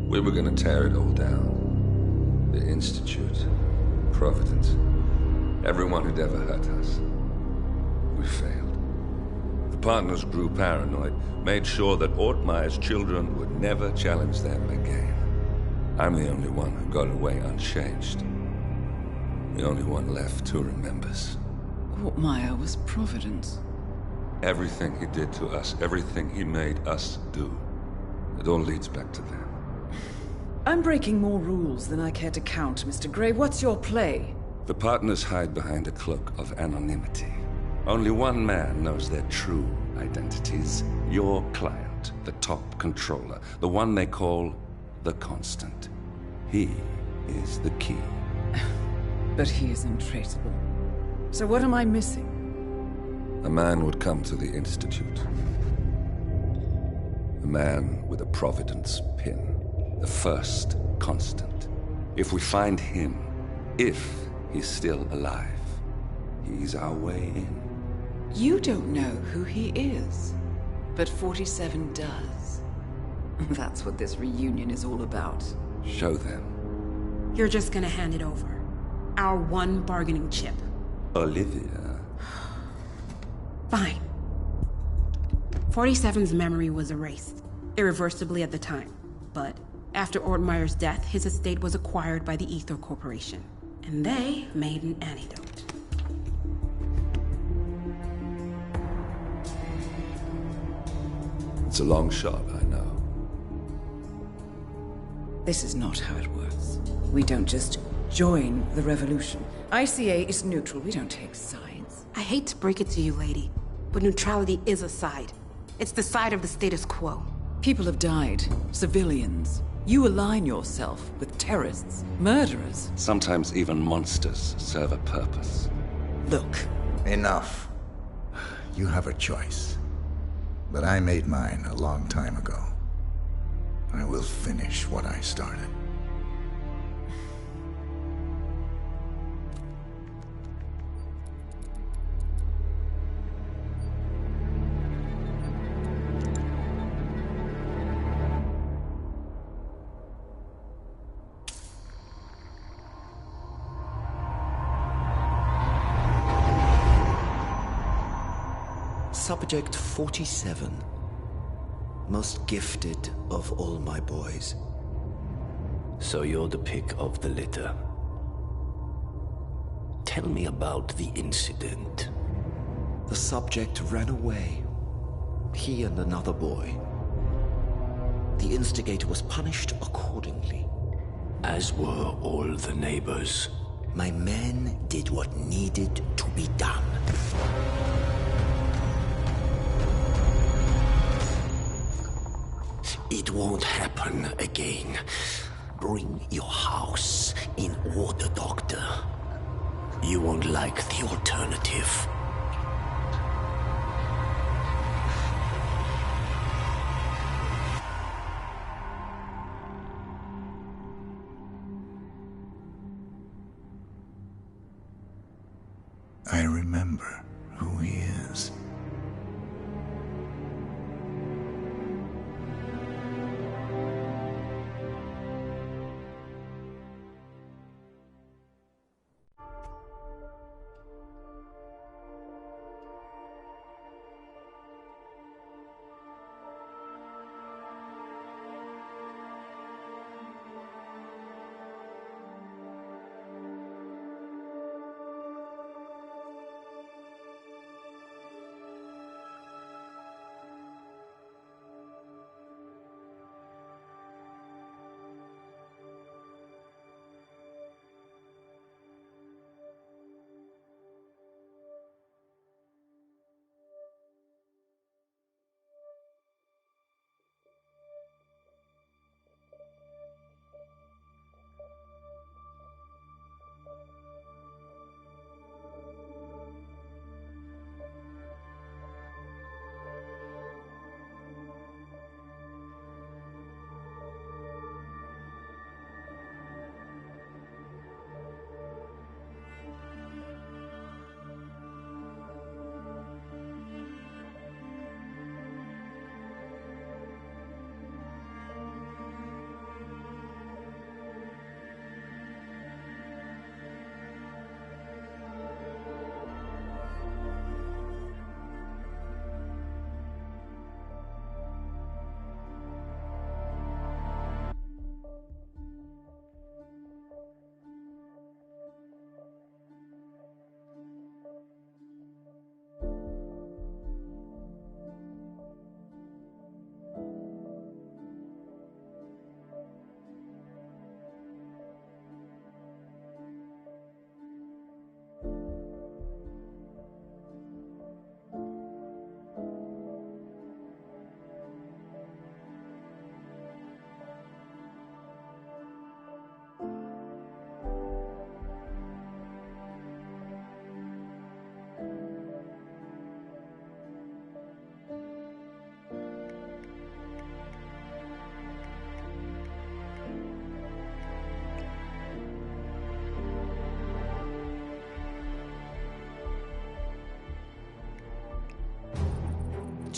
We were gonna tear it all down. The Institute, Providence, everyone who'd ever hurt us. We failed. The partners grew paranoid, made sure that Ortmeyer's children would never challenge them again. I'm the only one who got away unchanged. The only one left who remembers. Ortmeyer was Providence. Everything he did to us, everything he made us do, it all leads back to them. I'm breaking more rules than I care to count, Mr. Gray. What's your play? The partners hide behind a cloak of anonymity. Only one man knows their true identities. Your client, the top controller, the one they call the Constant. He is the key. But he is untraceable. So what am I missing? A man would come to the Institute. A man with a Providence pin. The first Constant. If we find him, if he's still alive, he's our way in. You don't know who he is, but 47 does. That's what this reunion is all about. Show them. You're just gonna hand it over. Our one bargaining chip. Olivia. Fine. 47's memory was erased, irreversibly at the time. But after Ortmeyer's death, his estate was acquired by the Ether Corporation. And they made an antidote. It's a long shot, I know. This is not how it works. We don't just join the revolution. ICA is neutral. We don't take sides. I hate to break it to you, lady, but neutrality is a side. It's the side of the status quo. People have died. Civilians. You align yourself with terrorists, murderers. Sometimes even monsters serve a purpose. Look. Enough. You have a choice. But I made mine a long time ago. I will finish what I started. Subject 47. Most gifted of all my boys. So you're the pick of the litter. Tell me about the incident. The subject ran away. He and another boy. The instigator was punished accordingly. As were all the neighbors. My men did what needed to be done. It won't happen again. Bring your house in order, Doctor. You won't like the alternative. I remember who he is.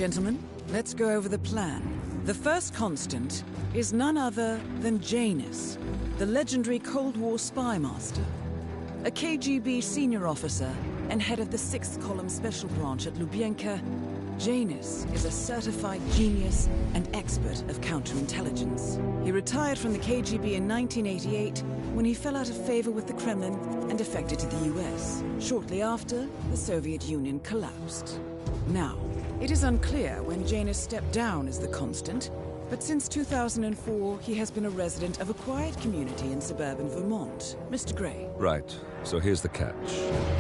Gentlemen, let's go over the plan. The first constant is none other than Janus, the legendary Cold War spy master. A KGB senior officer and head of the 6th Column Special Branch at Lubyanka, Janus is a certified genius and expert of counterintelligence. He retired from the KGB in 1988 when he fell out of favor with the Kremlin and defected to the US. Shortly after, the Soviet Union collapsed. Now, it is unclear when Janus stepped down as the constant, but since 2004, he has been a resident of a quiet community in suburban Vermont. Mr. Gray. Right. So here's the catch.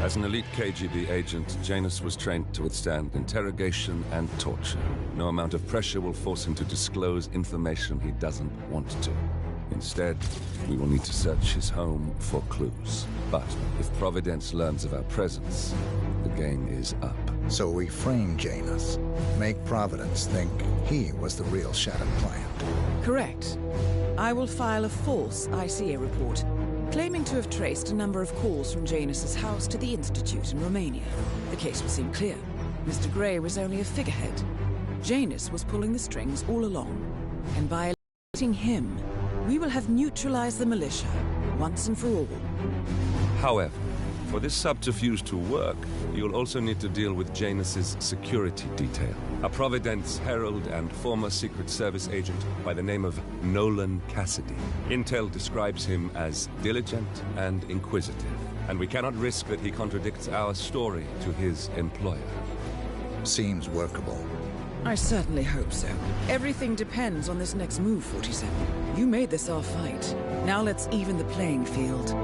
As an elite KGB agent, Janus was trained to withstand interrogation and torture. No amount of pressure will force him to disclose information he doesn't want to. Instead, we will need to search his home for clues. But if Providence learns of our presence, the game is up. So we frame Janus, make Providence think he was the real Shattered client. Correct. I will file a false ICA report, claiming to have traced a number of calls from Janus's house to the Institute in Romania. The case will seem clear. Mr. Gray was only a figurehead. Janus was pulling the strings all along. And by eliminating him, we will have neutralized the militia, once and for all. However, for this subterfuge to work, you'll also need to deal with Janus's security detail. A Providence herald and former Secret Service agent by the name of Nolan Cassidy. Intel describes him as diligent and inquisitive, and we cannot risk that he contradicts our story to his employer. Seems workable. I certainly hope so. Everything depends on this next move, 47. You made this our fight. Now let's even the playing field.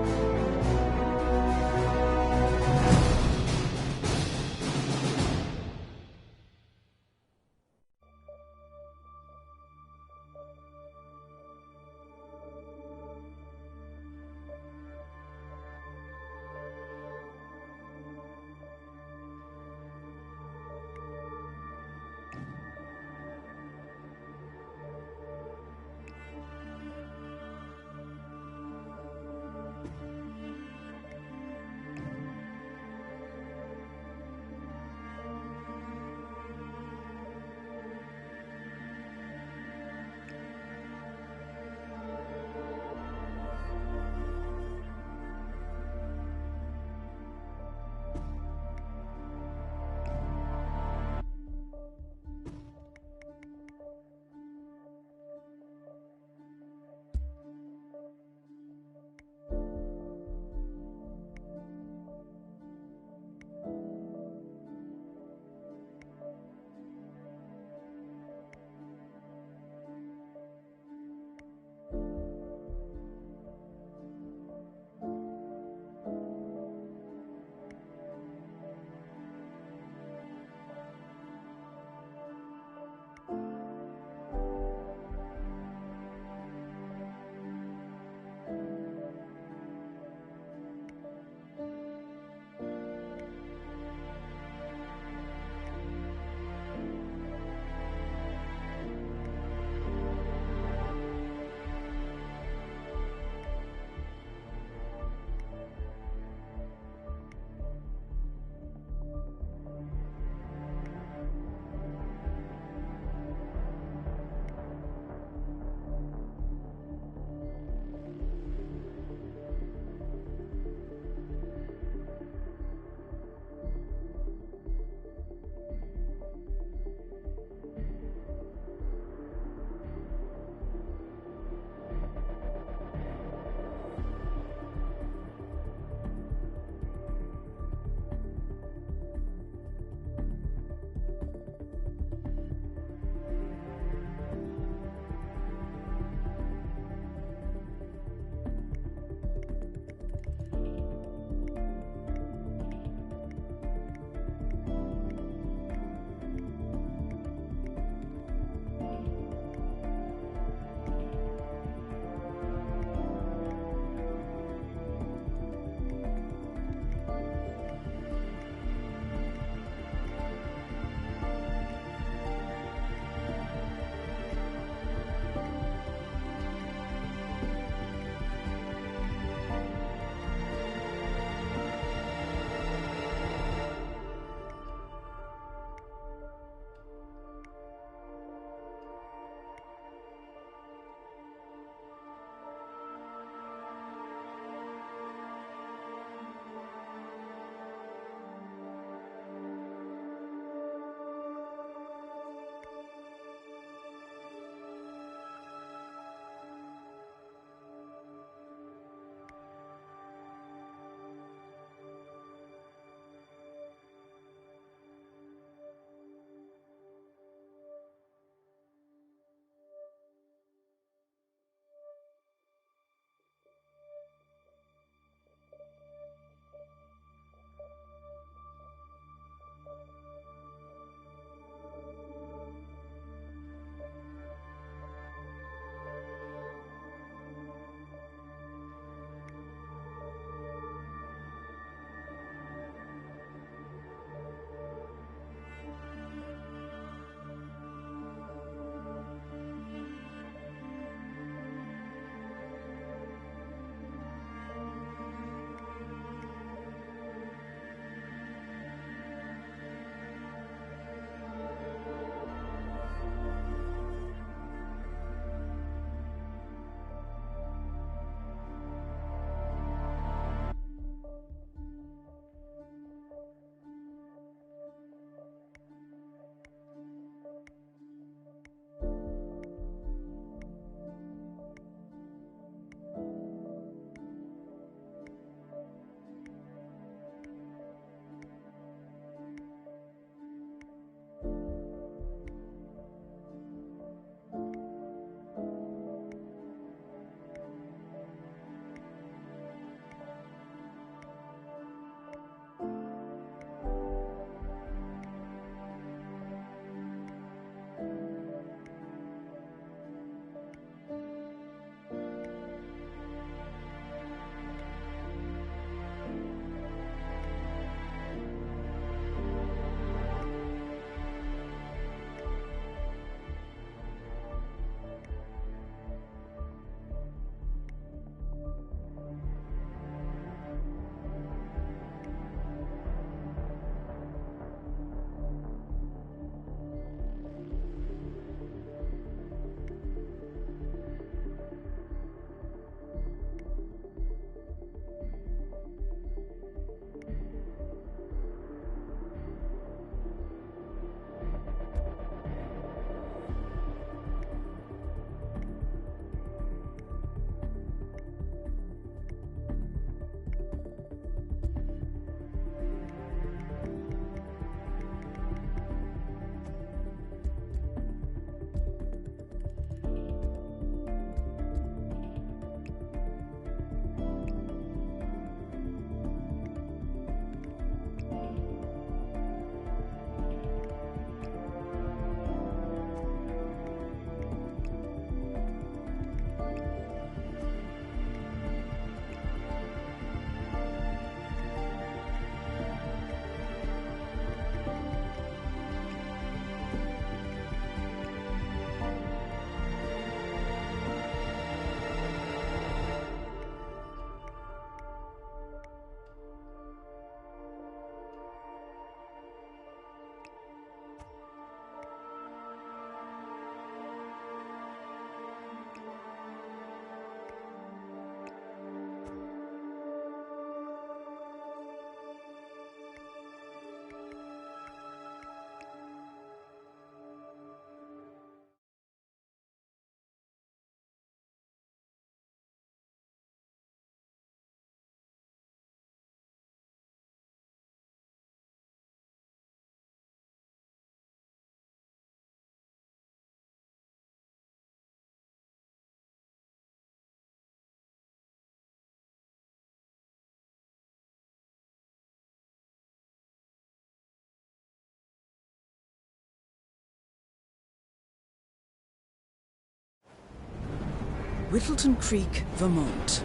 Whittleton Creek, Vermont.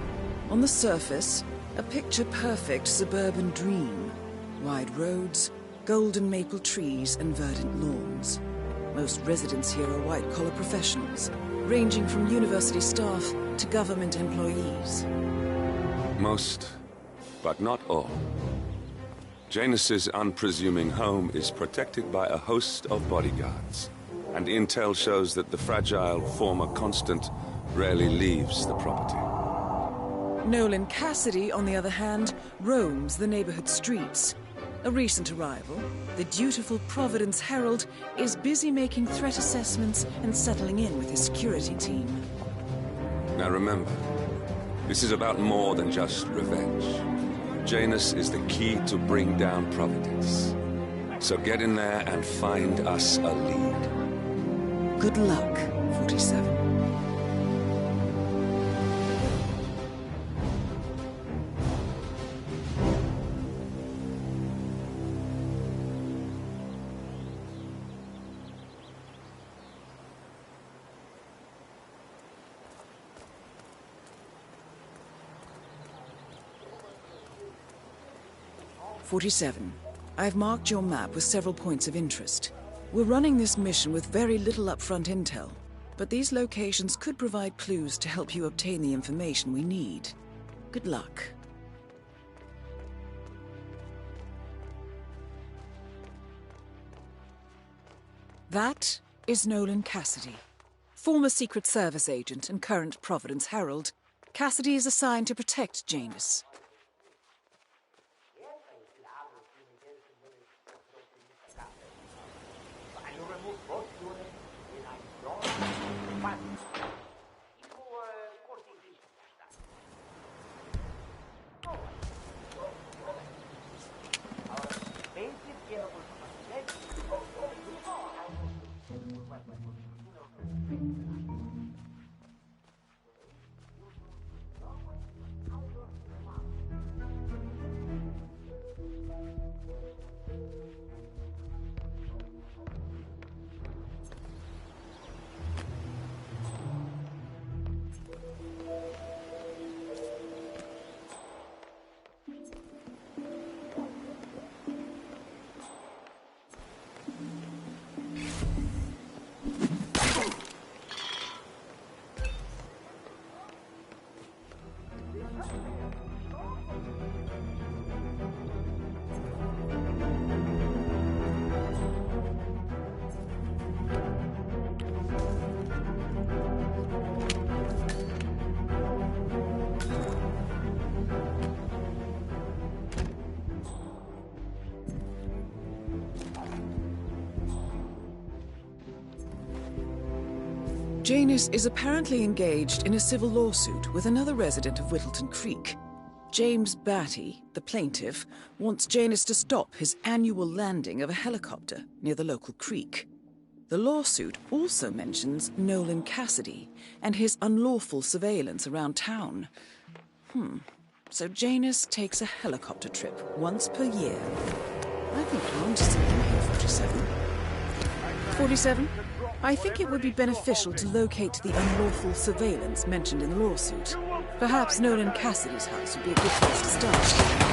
On the surface, a picture-perfect suburban dream. Wide roads, golden maple trees, and verdant lawns. Most residents here are white-collar professionals, ranging from university staff to government employees. Most, but not all. Janus's unpresuming home is protected by a host of bodyguards, and intel shows that the fragile former Constant rarely leaves the property. Nolan Cassidy, on the other hand, roams the neighborhood streets. A recent arrival, the dutiful Providence Herald is busy making threat assessments and settling in with his security team. Now remember, this is about more than just revenge. Janus is the key to bring down Providence. So get in there and find us a lead. Good luck, 47. I've marked your map with several points of interest. We're running this mission with very little upfront intel, but these locations could provide clues to help you obtain the information we need. Good luck. That is Nolan Cassidy. Former Secret Service agent and current Providence Herald, Cassidy is assigned to protect Janus. Janus is apparently engaged in a civil lawsuit with another resident of Whittleton Creek. James Batty, the plaintiff, wants Janus to stop his annual landing of a helicopter near the local creek. The lawsuit also mentions Nolan Cassidy and his unlawful surveillance around town. So Janus takes a helicopter trip once per year. I think you're onto something here, 47. 47? I think it would be beneficial to locate the unlawful surveillance mentioned in the lawsuit. Perhaps Nolan Cassidy's house would be a good place to start.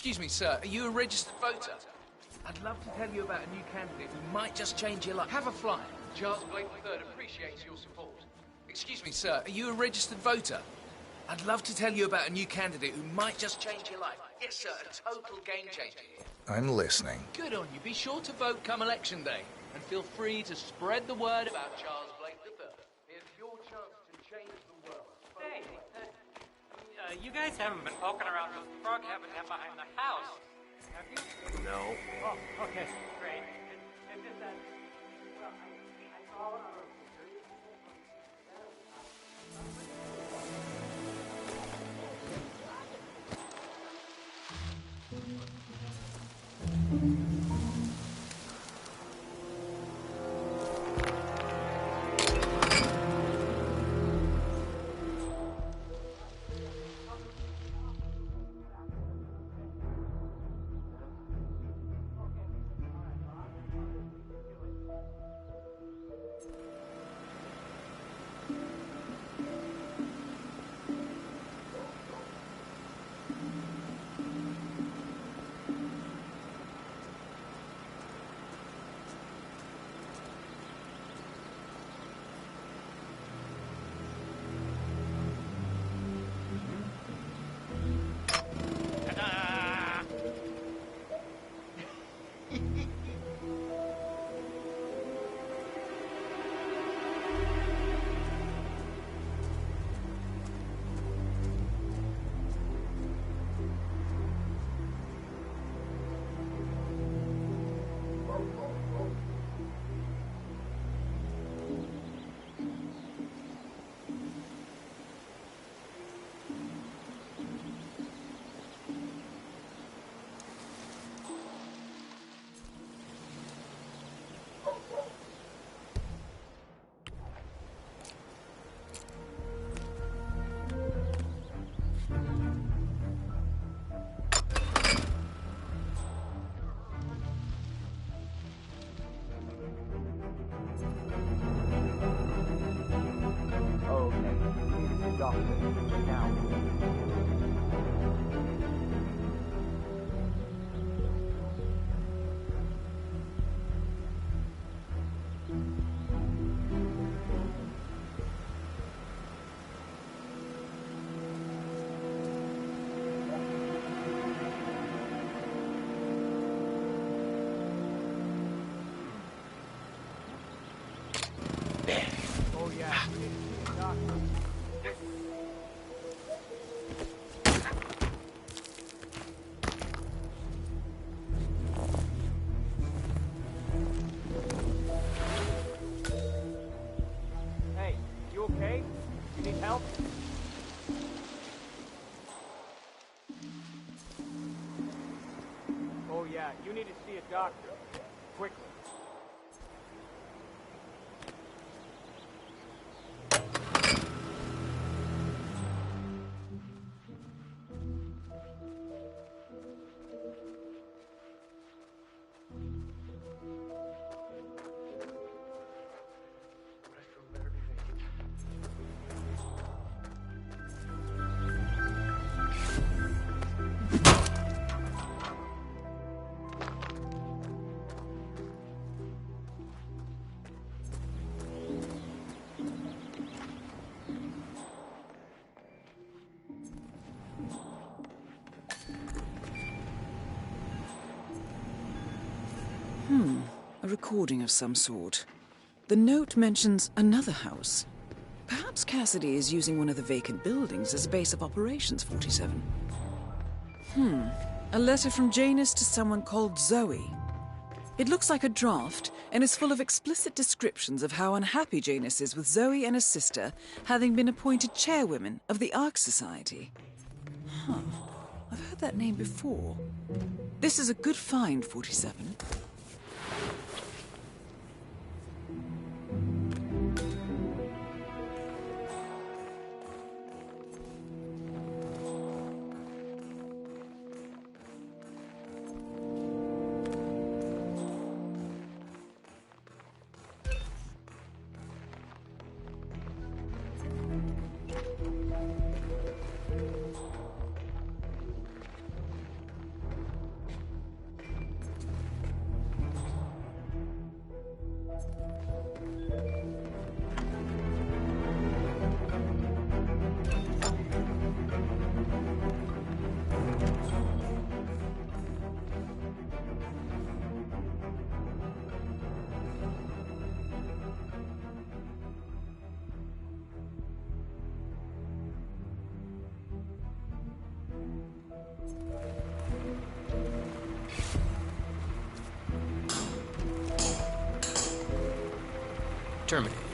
Excuse me, sir, are you a registered voter? I'd love to tell you about a new candidate who might just change your life. Have a flyer. Charles Blake III appreciates your support. Excuse me, sir, are you a registered voter? I'd love to tell you about a new candidate who might just change your life. Yes, sir, a total game changer here. I'm listening. Good on you. Be sure to vote come election day. And feel free to spread the word about Charles Blake III. Here's your chance to change the world. Hey, you guys haven't been poking around those frog habitat behind the house, have you? No. Oh, okay, great. It's just that, well, I saw it on a security. You need to see a doctor. Quickly. A recording of some sort. The note mentions another house. Perhaps Cassidy is using one of the vacant buildings as a base of operations, 47. A letter from Janus to someone called Zoe. It looks like a draft and is full of explicit descriptions of how unhappy Janus is with Zoe and her sister having been appointed chairwomen of the Ark Society. I've heard that name before. This is a good find, 47. Terminated.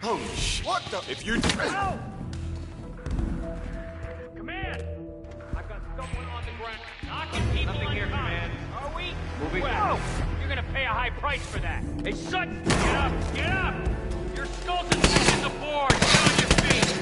Holy shit. What the? If you... Ow! Command! I've got someone on the ground. Knocking people Nothing here, unconscious. Command. Are we? Moving. Well, you're gonna pay a high price for that. Hey, son! Get up! Get up! Your skull's as thick as a board! Get on your feet!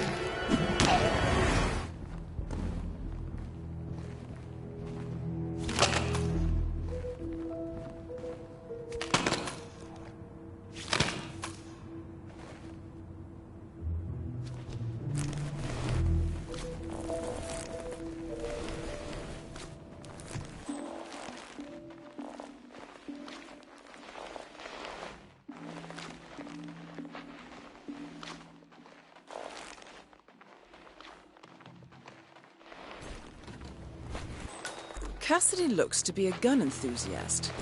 Cassidy looks to be a gun enthusiast.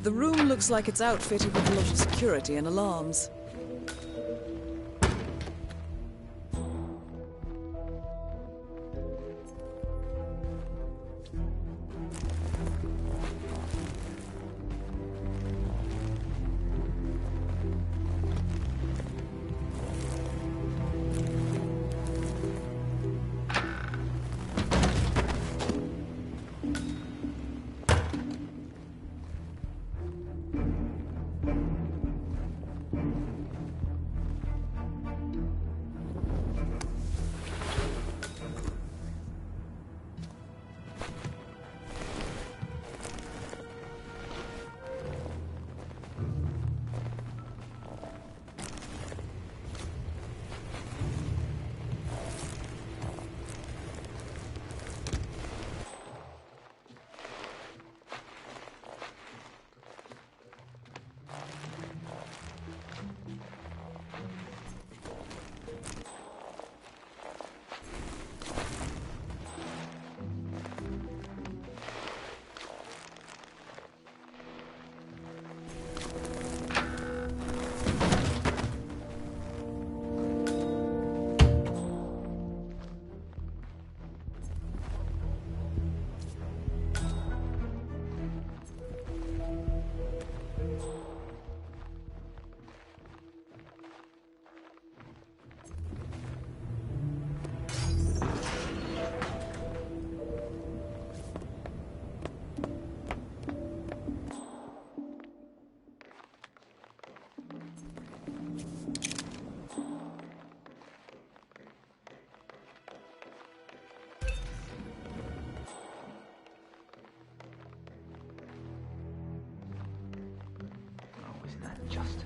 The room looks like it's outfitted with a lot of security and alarms. Just...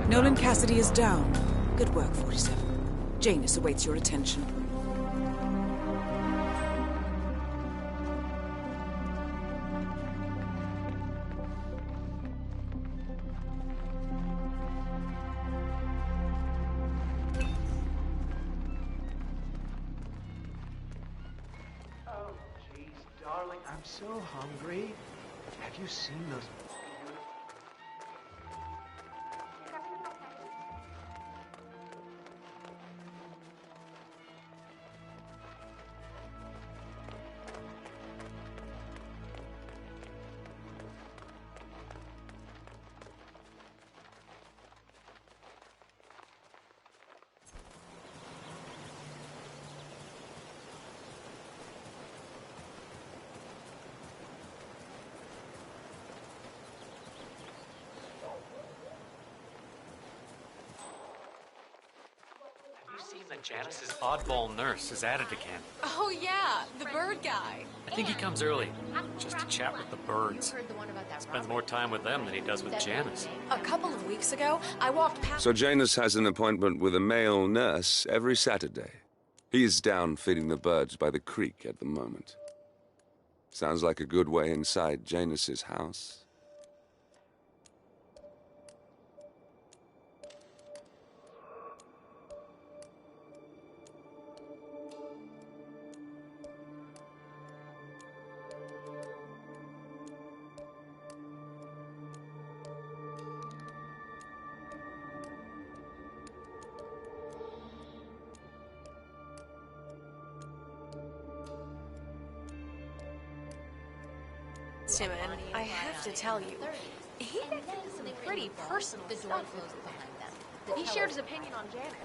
Nolan Cassidy is down. Good work, 47. Janus awaits your attention. Oh, jeez, darling, I'm so hungry. Have you seen those... Seen that Janice's oddball nurse is at it again. Oh yeah, the bird guy. I think he comes early, just to chat with the birds. Spends more time with them than he does with Janice. A couple of weeks ago, I walked past... So Janus has an appointment with a male nurse every Saturday. He's down feeding the birds by the creek at the moment. Sounds like a good way inside Janus's house. Him, and I have to tell you, he did some pretty personal stuff. He shared his opinion on Janice.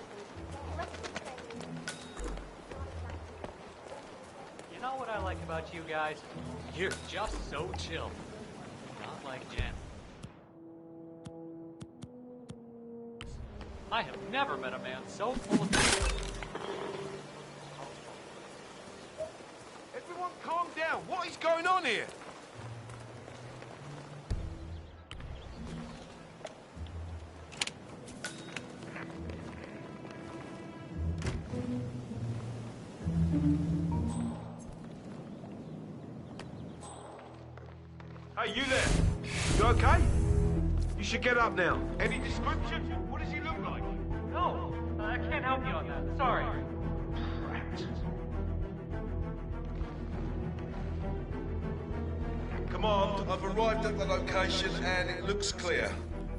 You know what I like about you guys? You're just so chill. Not like Jan. I have never met a man so full of... Everyone calm down. What is going on here? Hey, you there? You okay? You should get up now. Any description? What does he look like? No, I can't help you on that. Sorry. Command, I've arrived at the location and it looks clear.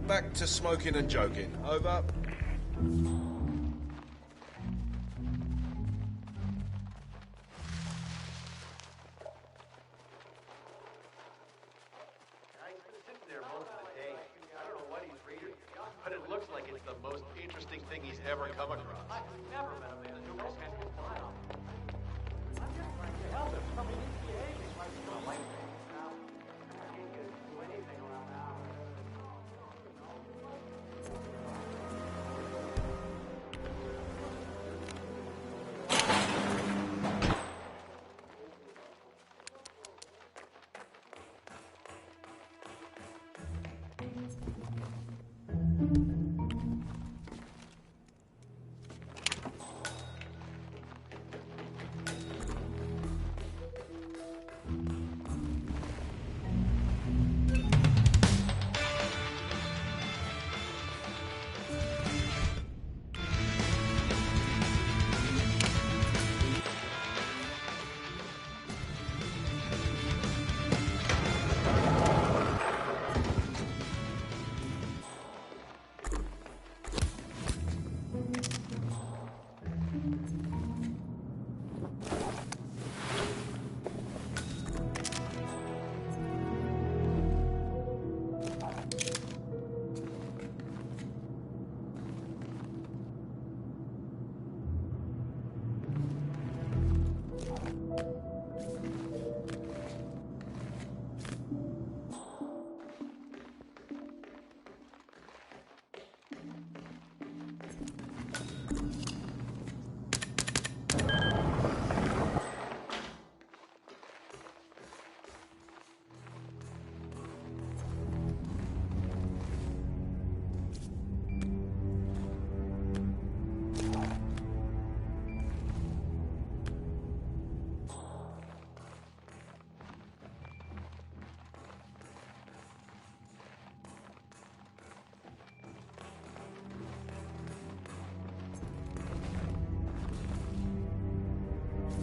Back to smoking and joking. Over. But it looks like it's the most interesting thing he's ever come across. I've never met a man who has had his smile. I'm just trying to help him. I mean, he's behaving like a light man. I can't do anything around the house.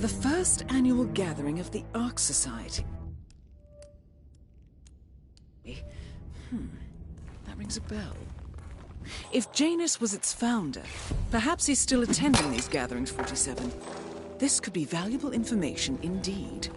The first annual gathering of the Ark Society. That rings a bell. If Janus was its founder, perhaps he's still attending these gatherings, 47. This could be valuable information indeed.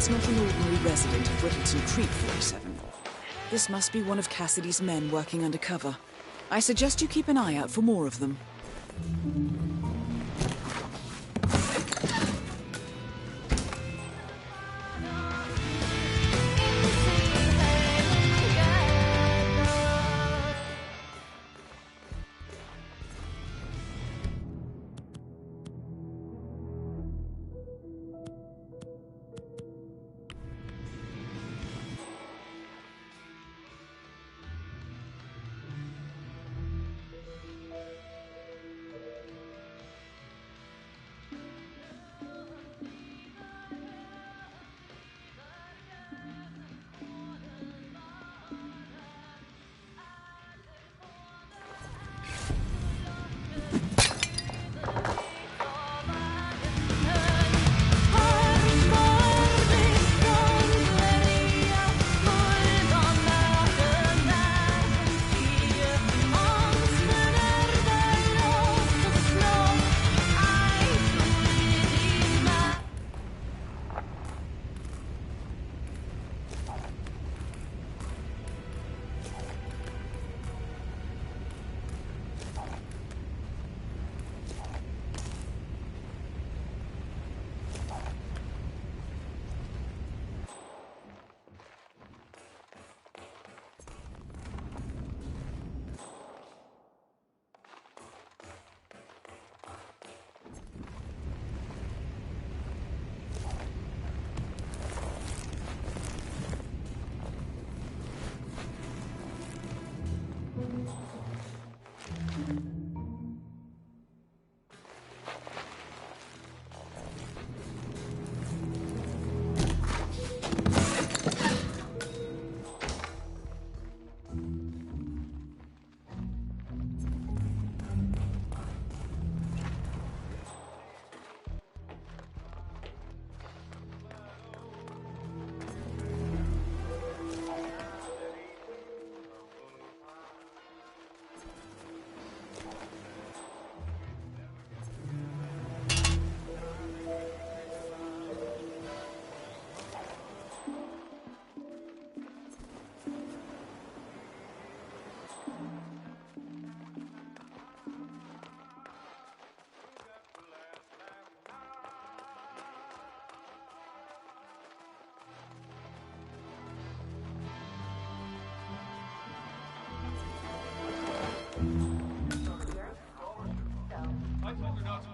That's not an ordinary resident of Whittington Creek, 47. This must be one of Cassidy's men working undercover. I suggest you keep an eye out for more of them.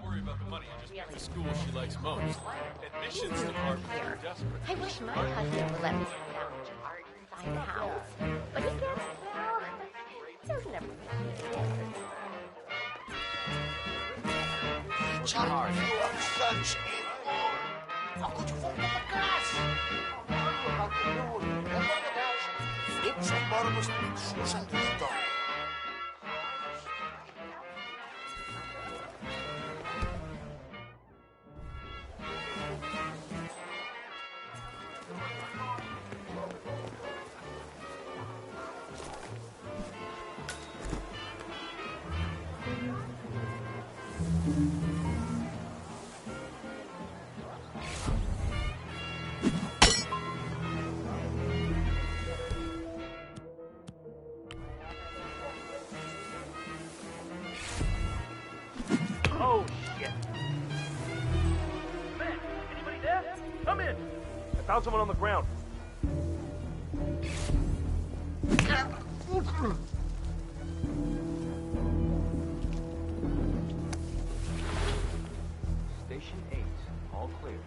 worry about the money. Just pick the school she likes most. Admissions department are desperate. I wish my husband would let me find the house. But he can't, well, there's never Charlie, you are such a fool. How could you forget the class? About the rule, never the dash. Flips and Barnabas speak Susan to the dog. Oh, shit. Man, anybody there? Come in. I found someone on the ground. Station 8, all clear.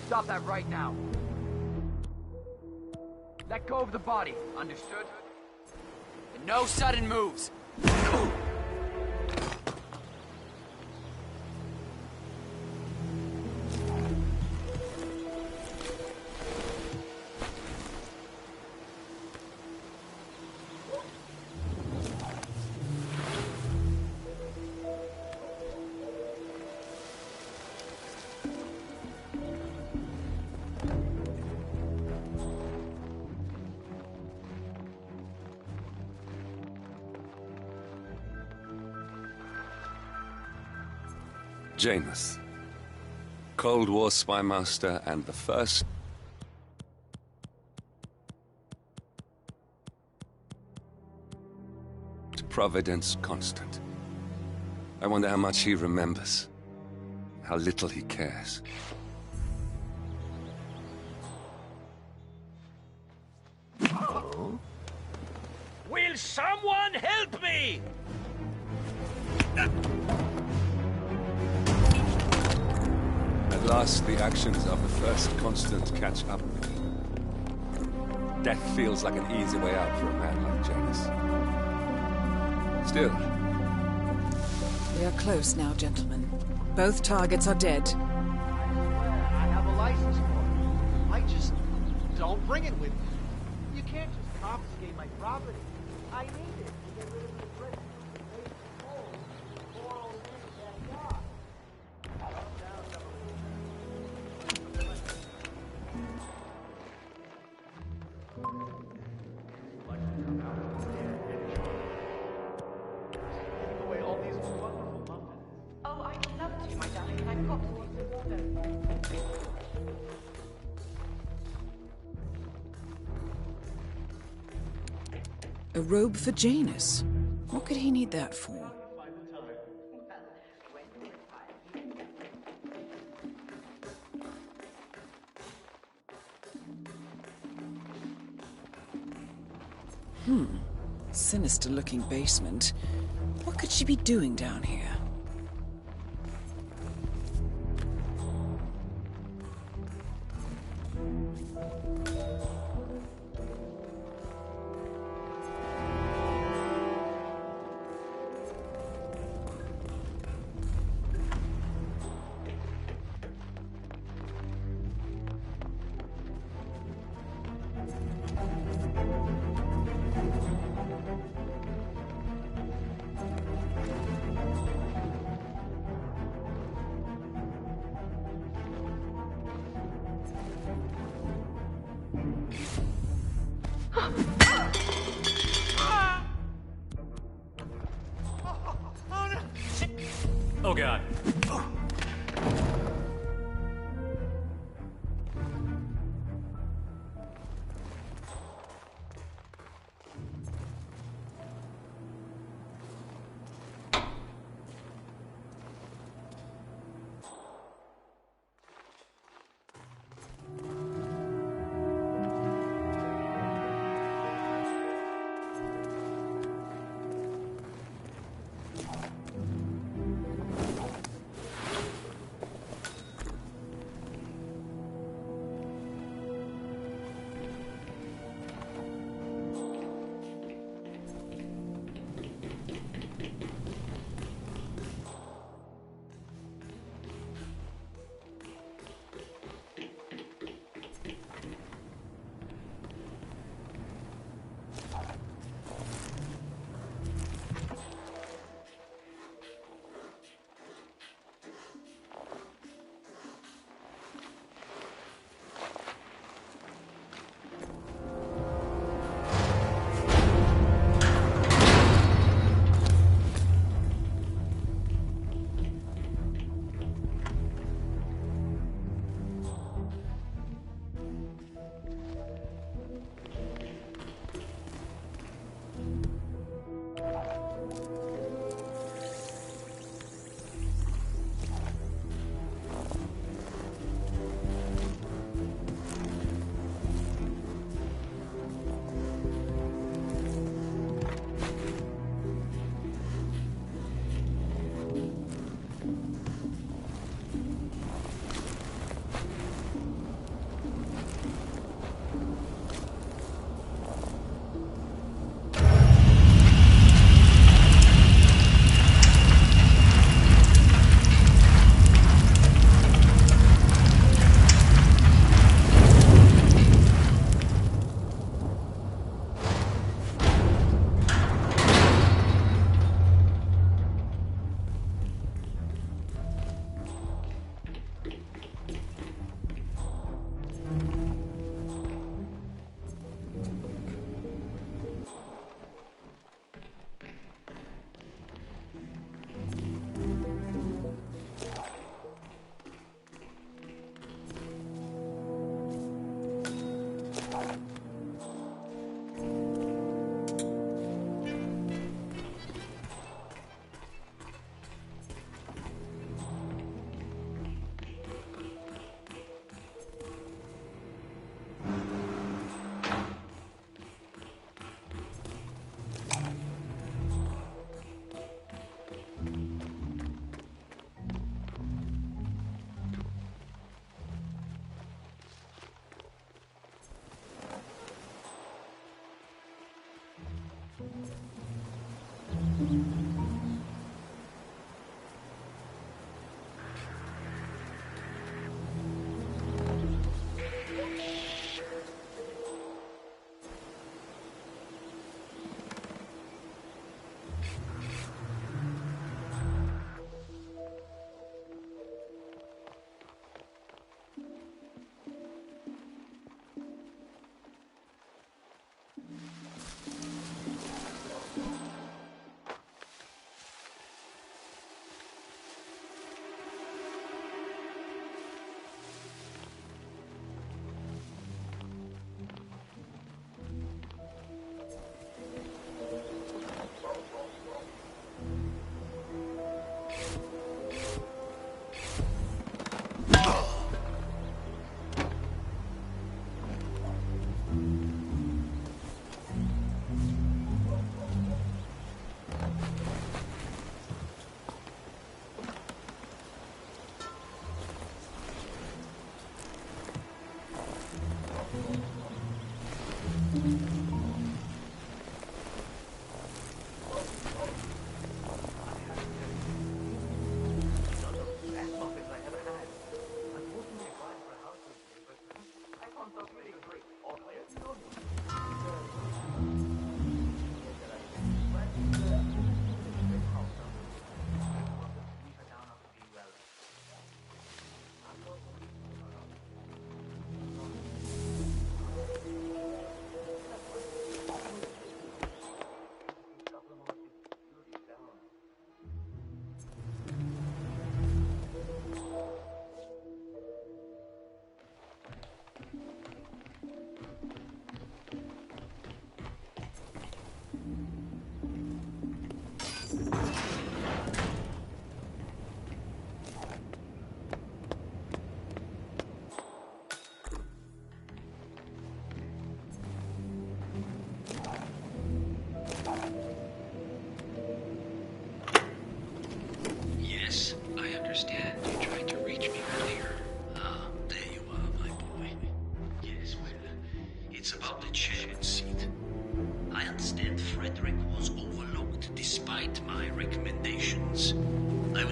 Stop that right now. Let go of the body, understood? And no sudden moves. Janus, Cold War spy master and the first kept Providence constant. I wonder how much he remembers. How little he cares. Will someone help me? At last, the actions of the first constant catch up with me. Death feels like an easy way out for a man like Janus. Still. We are close now, gentlemen. Both targets are dead. I have a license for it. I just don't bring it with me. You can't just confiscate my property. I need it to get rid of the threat. Oh, I'd love to, my darling, but I've got to do some A robe for Janus. What could he need that for? Sinister-looking basement. What could she be doing down here? Oh god.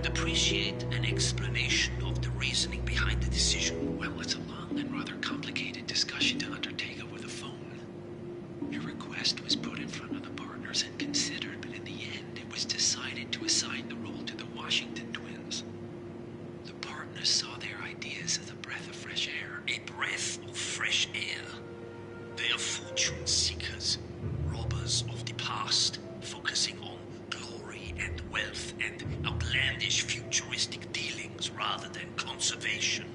Appreciate an explanation of the reasoning behind the decision. Well, it's a long and rather complicated discussion to undertake over the phone. Your request was put in front of the partners and considered, but in the end, it was decided to assign the role to the Washington twins. The partners saw their ideas as a breath of fresh air. A breath of fresh air. They are fortune seekers, robbers of the past, focusing on glory and wealth and outlandish futuristic dealings rather than conservation.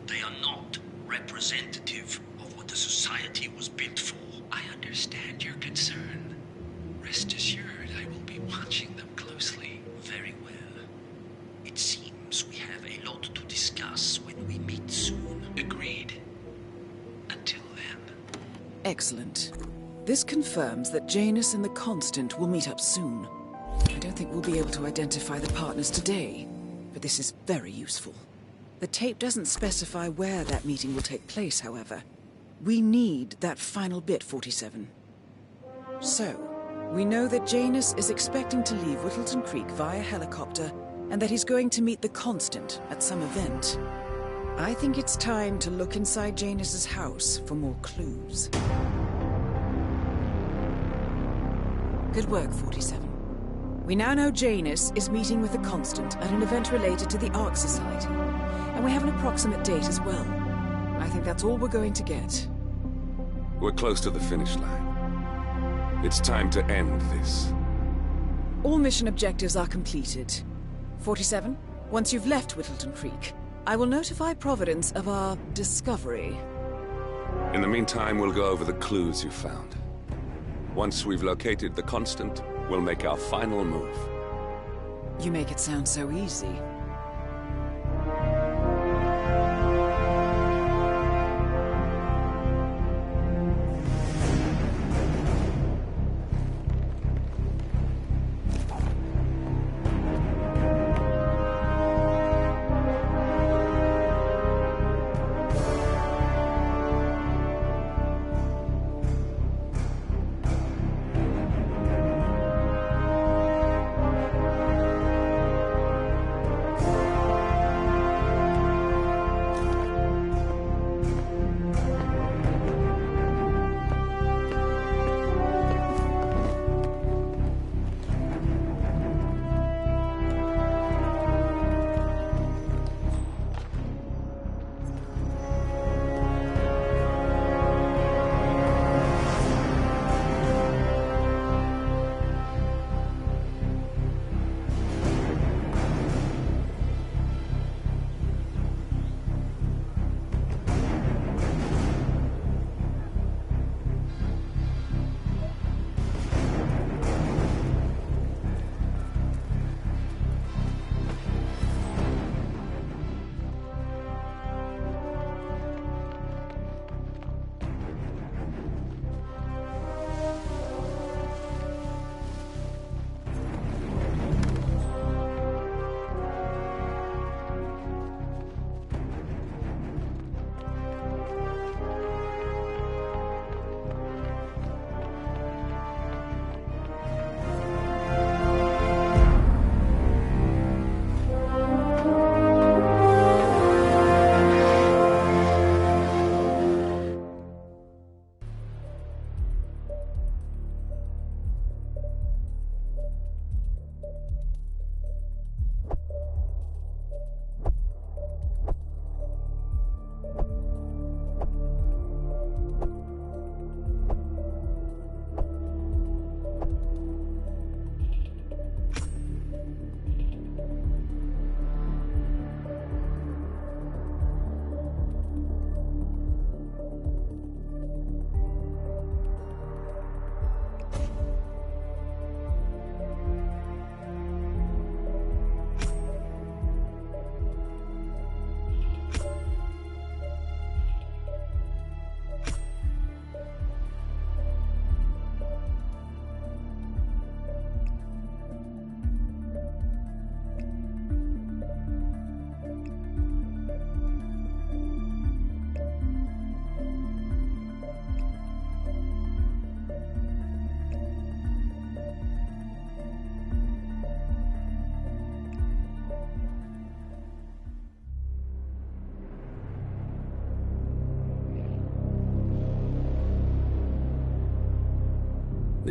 They are not representative of what the society was built for. I understand your concern. Rest assured, I will be watching them closely. Very well. It seems we have a lot to discuss when we meet soon. Agreed. Until then. Excellent. This confirms that Janus and the Constant will meet up soon. I don't think we'll be able to identify the partners today, but this is very useful. The tape doesn't specify where that meeting will take place, however. We need that final bit, 47. So, we know that Janus is expecting to leave Whittleton Creek via helicopter, and that he's going to meet the Constant at some event. I think it's time to look inside Janus's house for more clues. Good work, 47. We now know Janus is meeting with the Constant at an event related to the Ark Society, and we have an approximate date as well. I think that's all we're going to get. We're close to the finish line. It's time to end this. All mission objectives are completed. 47, once you've left Whittleton Creek, I will notify Providence of our discovery. In the meantime, we'll go over the clues you found. Once we've located the Constant, we'll make our final move. You make it sound so easy.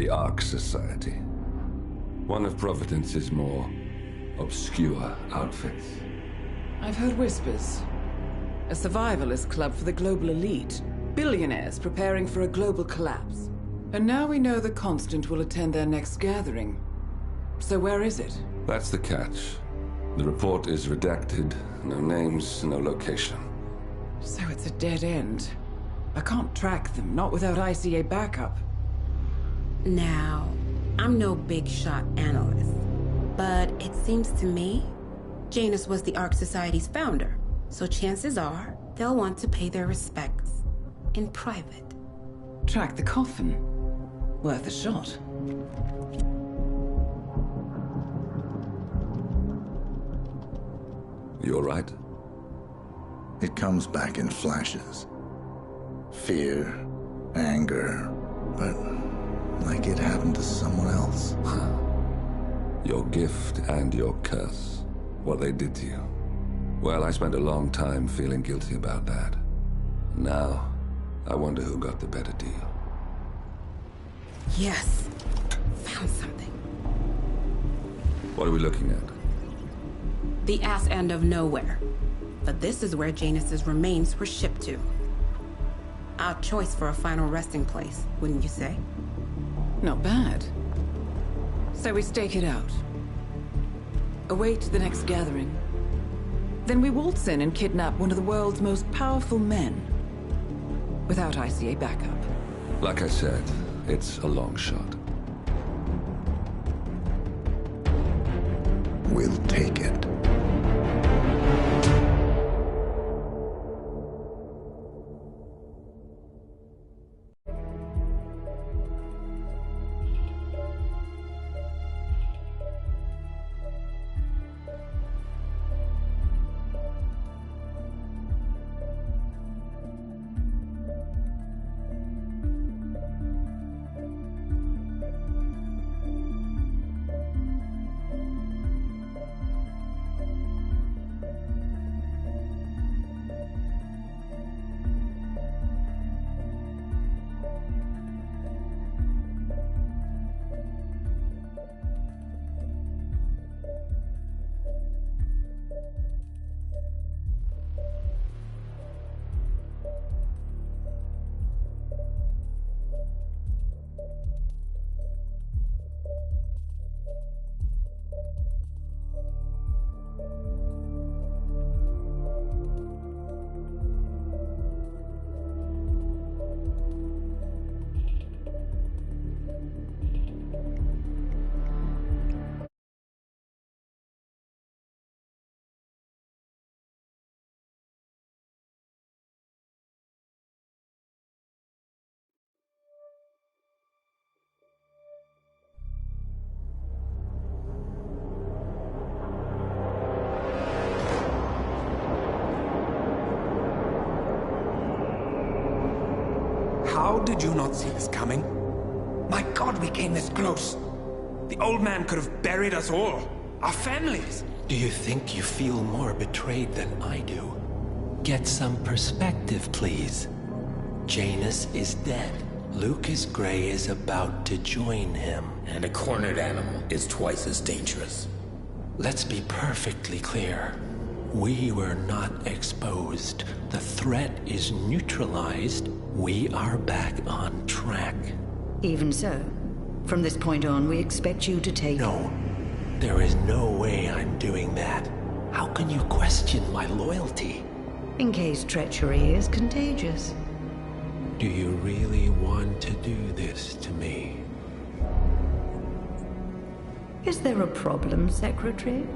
The Ark Society. One of Providence's more obscure outfits. I've heard whispers. A survivalist club for the global elite. Billionaires preparing for a global collapse. And now we know the Constant will attend their next gathering. So where is it? That's the catch. The report is redacted. No names, no location. So it's a dead end. I can't track them, not without ICA backup. Now, I'm no big shot analyst, but it seems to me Janus was the Ark Society's founder, so chances are they'll want to pay their respects in private. Track the coffin. Worth a shot. You all right? It comes back in flashes. Fear, anger, but like it happened to someone else. Your gift and your curse. What they did to you. Well, I spent a long time feeling guilty about that. Now, I wonder who got the better deal. Yes. Found something. What are we looking at? The ass end of nowhere. But this is where Janus's remains were shipped to. Odd choice for a final resting place, wouldn't you say? Not bad. So we stake it out. Await the next gathering. Then we waltz in and kidnap one of the world's most powerful men. Without ICA backup. Like I said, it's a long shot. We'll take it. How did you not see this coming? My God, we came this close. The old man could have buried us all. Our families. Do you think you feel more betrayed than I do? Get some perspective, please. Janus is dead. Lucas Gray is about to join him. And a cornered animal is twice as dangerous. Let's be perfectly clear. We were not exposed. The threat is neutralized. We are back on track. Even so, from this point on, we expect you to take... No. There is no way I'm doing that. How can you question my loyalty? In case treachery is contagious. Do you really want to do this to me? Is there a problem, Secretary?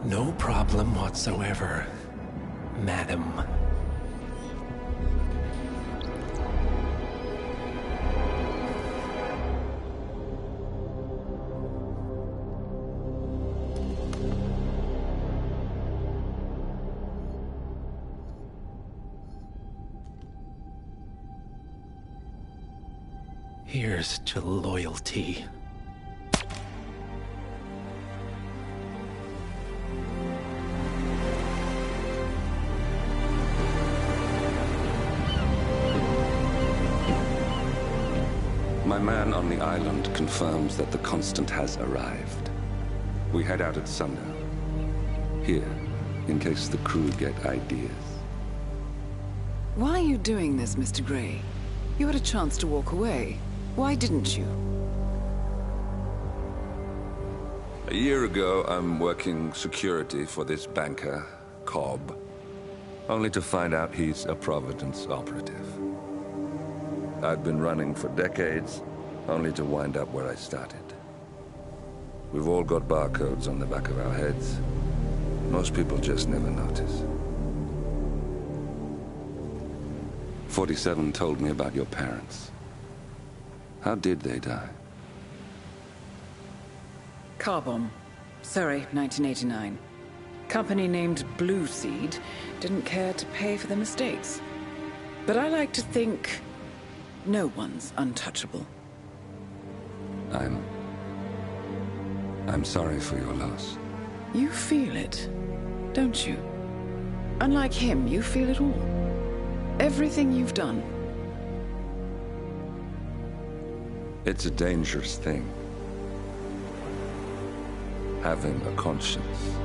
No problem whatsoever, Madam. Here's to loyalty. My man on the island confirms that the Constant has arrived. We head out at sundown. Here, in case the crew get ideas. Why are you doing this, Mr. Gray? You had a chance to walk away. Why didn't you? A year ago, I'm working security for this banker, Cobb, only to find out he's a Providence operative. I'd been running for decades, only to wind up where I started. We've all got barcodes on the back of our heads. Most people just never notice. 47 told me about your parents. How did they die? Car bomb. Surrey, 1989. Company named Blue Seed didn't care to pay for their mistakes. But I like to think no one's untouchable. I'm sorry for your loss. You feel it, don't you? Unlike him, you feel it all. Everything you've done. It's a dangerous thing. Having a conscience.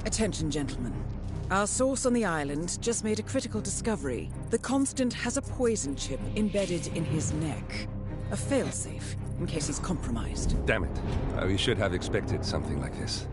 Attention, gentlemen. Our source on the island just made a critical discovery. The Constant has a poison chip embedded in his neck. A failsafe, in case he's compromised. Damn it. We should have expected something like this.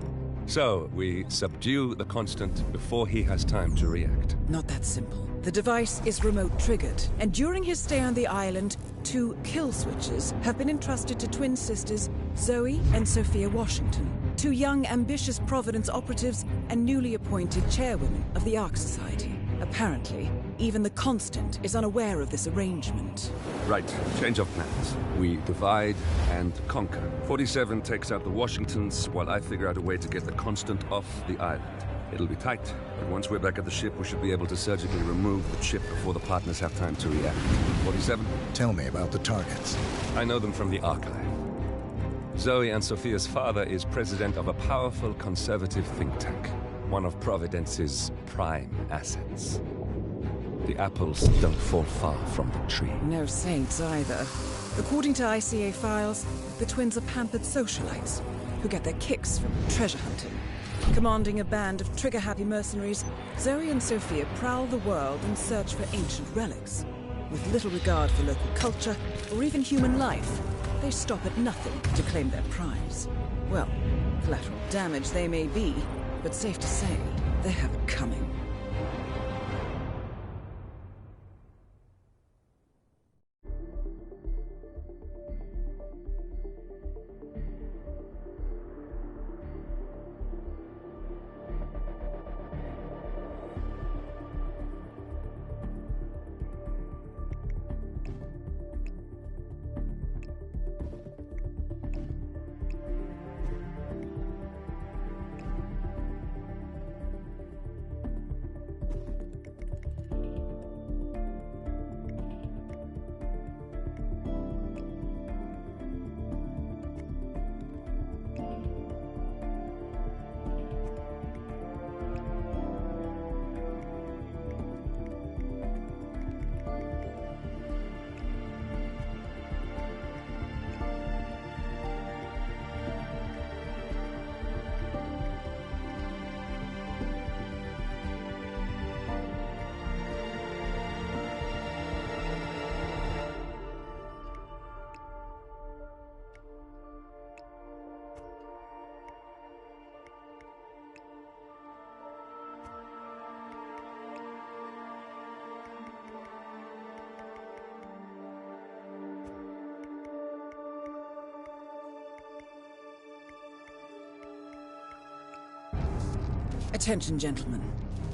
So, we subdue the Constant before he has time to react. Not that simple. The device is remote-triggered, and during his stay on the island, 2 kill switches have been entrusted to twin sisters Zoe and Sophia Washington, 2 young, ambitious Providence operatives and newly appointed chairwomen of the Ark Society. Apparently, even the Constant is unaware of this arrangement. Right, change of plans. We divide and conquer. 47 takes out the Washingtons, while I figure out a way to get the Constant off the island. It'll be tight, but once we're back at the ship, we should be able to surgically remove the chip before the partners have time to react. 47? Tell me about the targets. I know them from the archive. Zoe and Sophia's father is president of a powerful conservative think tank, one of Providence's prime assets. The apples don't fall far from the tree. No saints either. According to ICA files, the twins are pampered socialites who get their kicks from treasure hunting. Commanding a band of trigger-happy mercenaries, Zoe and Sophia prowl the world in search for ancient relics. With little regard for local culture or even human life, they stop at nothing to claim their prize. Well, collateral damage they may be, but safe to say, they have it coming. Attention, gentlemen.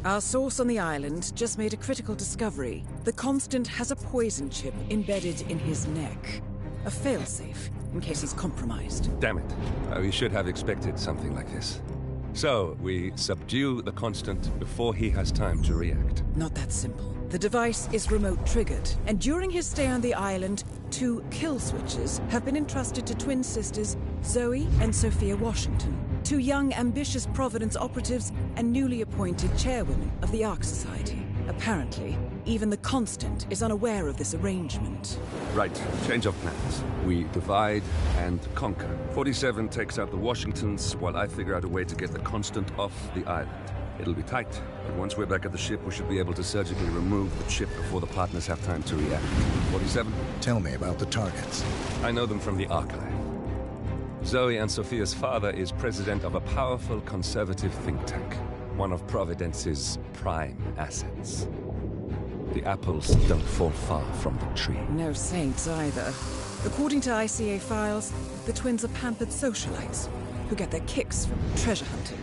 Our source on the island just made a critical discovery. The Constant has a poison chip embedded in his neck. A failsafe, in case he's compromised. Damn it. We should have expected something like this. So, we subdue the Constant before he has time to react. Not that simple. The device is remote-triggered, and during his stay on the island, 2 kill switches have been entrusted to twin sisters Zoe and Sophia Washington, 2 young, ambitious Providence operatives and newly appointed chairwomen of the Ark Society. Apparently, even the Constant is unaware of this arrangement. Right, change of plans. We divide and conquer. 47 takes out the Washingtons, while I figure out a way to get the Constant off the island. It'll be tight, but once we're back at the ship, we should be able to surgically remove the chip before the partners have time to react. 47? Tell me about the targets. I know them from the archive. Zoe and Sophia's father is president of a powerful conservative think tank, one of Providence's prime assets. The apples don't fall far from the tree. No saints either. According to ICA files, the twins are pampered socialites who get their kicks from treasure hunting.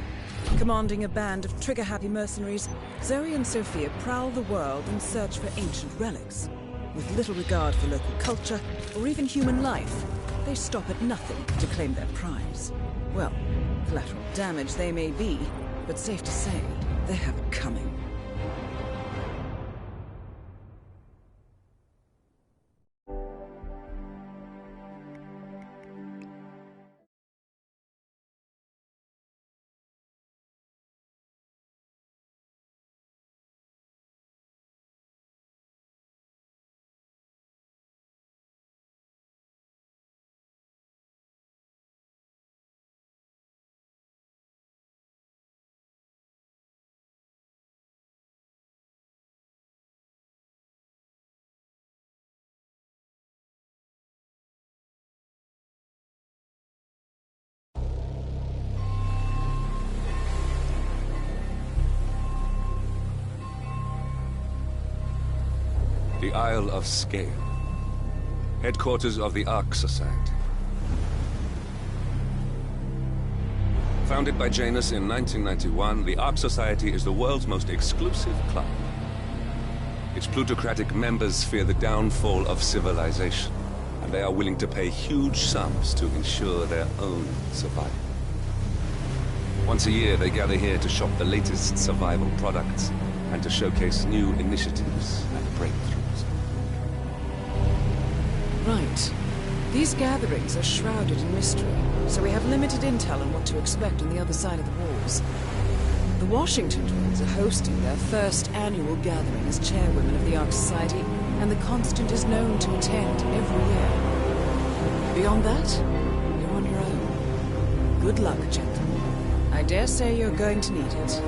Commanding a band of trigger-happy mercenaries, Zoe and Sophia prowl the world in search for ancient relics. With little regard for local culture or even human life, they stop at nothing to claim their prize. Well, collateral damage they may be, but safe to say, they have it coming. The Isle of Scale. Headquarters of the Ark Society. Founded by Janus in 1991, the Ark Society is the world's most exclusive club. Its plutocratic members fear the downfall of civilization, and they are willing to pay huge sums to ensure their own survival. Once a year, they gather here to shop the latest survival products and to showcase new initiatives and breakthroughs. Right. These gatherings are shrouded in mystery, so we have limited intel on what to expect on the other side of the walls. The Washington twins are hosting their first annual gathering as chairwomen of the Ark Society, and the Constant is known to attend every year. Beyond that, you're on your own. Good luck, gentlemen. I dare say you're going to need it.